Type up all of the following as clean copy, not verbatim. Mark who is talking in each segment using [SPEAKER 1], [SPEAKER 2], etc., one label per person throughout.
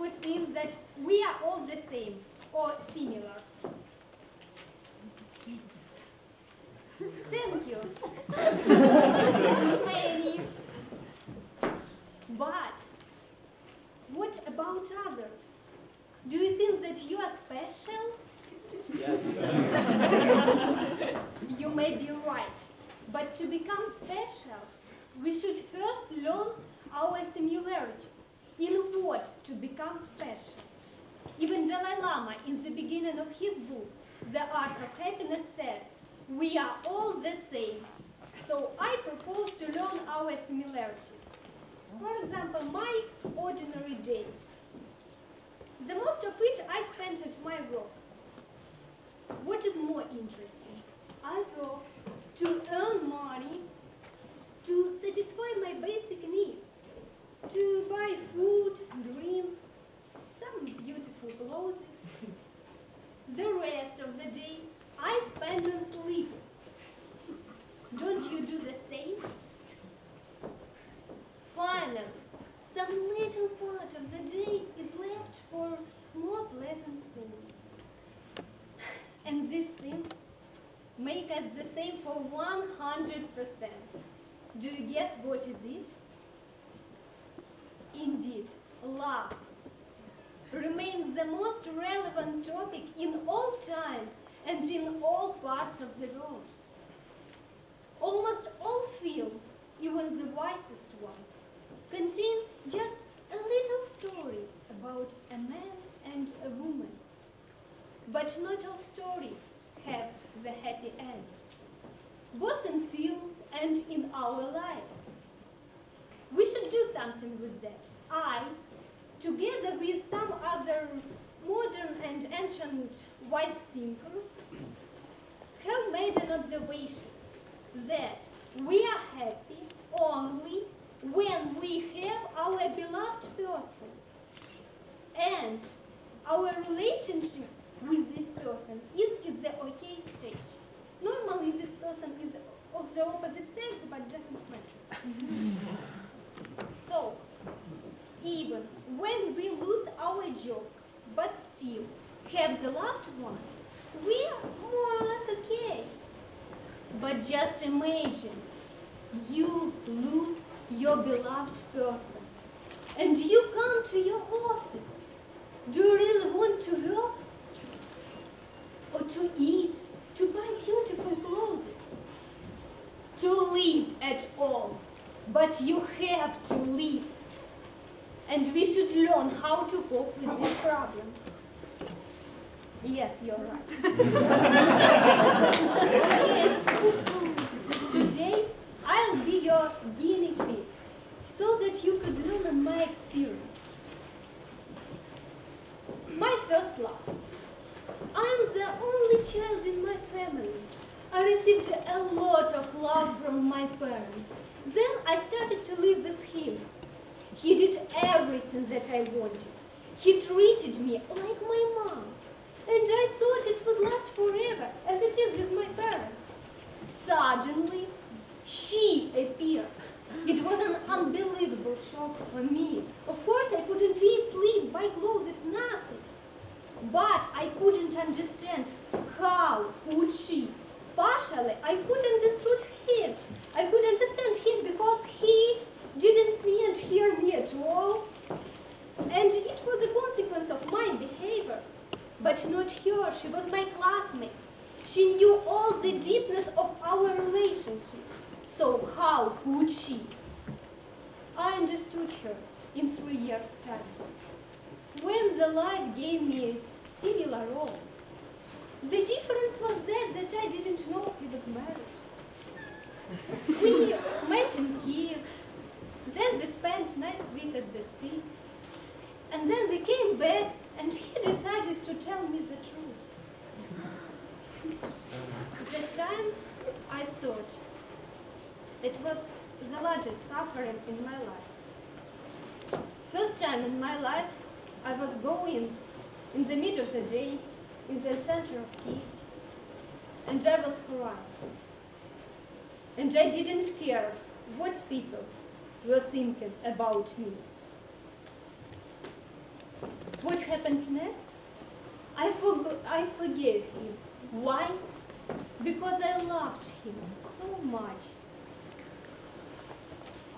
[SPEAKER 1] who thinks that we are all the same or similar. Thank you. Not many. But what about others? Do you think that you are special?
[SPEAKER 2] Yes.
[SPEAKER 1] You may be right. But to become special, we should first learn our similarities. In what to become special? Even Dalai Lama, in the beginning of his book, The Art of Happiness, says, we are all the same. So I propose to learn our similarities. For example, my ordinary day. The most of it I spent at my work. What is more interesting? I work to earn money, to satisfy my basic needs, to buy food, drinks, some beautiful clothes. The rest of the day I spend on sleeping. Don't you do the same? Finally, some little part of the day is left for more pleasant things. And these things make us the same for 100%. Do you guess what is it? Indeed, love remains the most relevant topic in all times and in all parts of the world. Almost all films, even the wisest ones, contain just a little story about a man and a woman. But not all stories have the happy end, both in films and in our lives. We should do something with that. I, together with some other modern and ancient wise thinkers, have made an observation that we are happy only when we have our beloved person and our relationship with this person is in the okay stage. Normally this person is of the opposite sex, but doesn't matter. So, even when we lose our job, but still have the loved one, we are more or less okay. But just imagine, you lose your beloved person, and you come to your office. Do you really want to work? Or to eat, to buy beautiful clothes? To live at all. But you have to live. And we should learn how to cope with this problem. Yes, you're right. Today, I'll be your guinea pig, so that you could learn on my experience. My first love. I am the only child in my family. I received a lot of love from my parents. Then I started to live with him. He did everything that I wanted. He treated me like my mom. And I thought it would last forever, as it is with my parents. Suddenly, she appeared. It was an unbelievable shock for me. Of course, I couldn't eat, sleep, buy clothes, nothing. But I couldn't understand how could she. Partially, I could understand him. I could understand him because he didn't see and hear me at all. And it was a consequence of my behavior. But not her, she was my classmate. She knew all the deepness of our relationship. So how could she? I understood her in 3 years' time. When the life gave me similar role, the difference was that I didn't know he was married. We met in Kiev, then we spent nice week at the sea, and then we came back and he decided to tell me the truth. That time I thought it was the largest suffering in my life. First time in my life I was going in the middle of the day in the center of Kiev, and I was crying. And I didn't care what people were thinking about me. What happens next? I forgave him. Why? Because I loved him so much.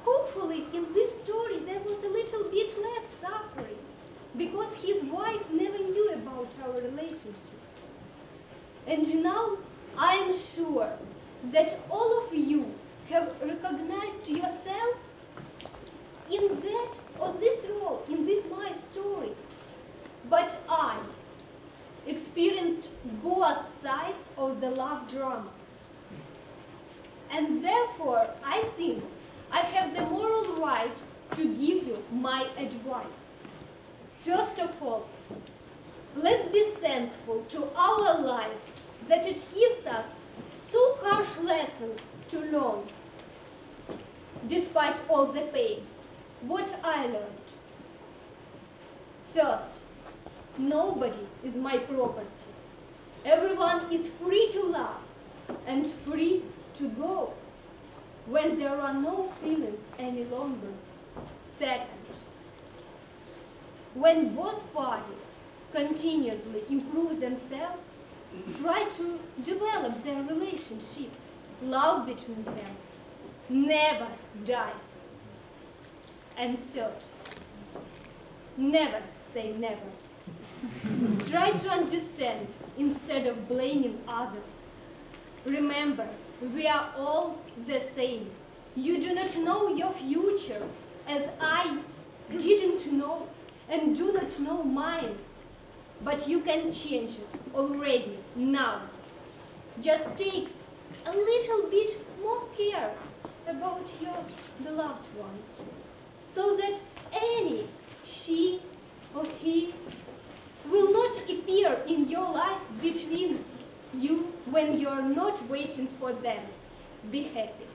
[SPEAKER 1] Hopefully, in this story, there was a little bit less suffering, because his wife never knew about our relationship. And now, I am sure that all of you have recognized yourself in that or this role, in this my story. But I experienced both sides of the love drama. And therefore, I think I have the moral right to give you my advice. First of all, let's be thankful to our life that it gives us so harsh lessons to learn. Despite all the pain, what I learned. First, nobody is my property. Everyone is free to love and free to go when there are no feelings any longer. Second, when both parties continuously improve themselves, try to develop their relationship, love between them never dies. And third, never say never. Try to understand instead of blaming others. Remember, we are all the same. You do not know your future, as I didn't know and do not know mine. But you can change it already, now. Just take a little bit more care about your beloved one, so that any she or he will not appear in your life between you when you are not waiting for them. Be happy.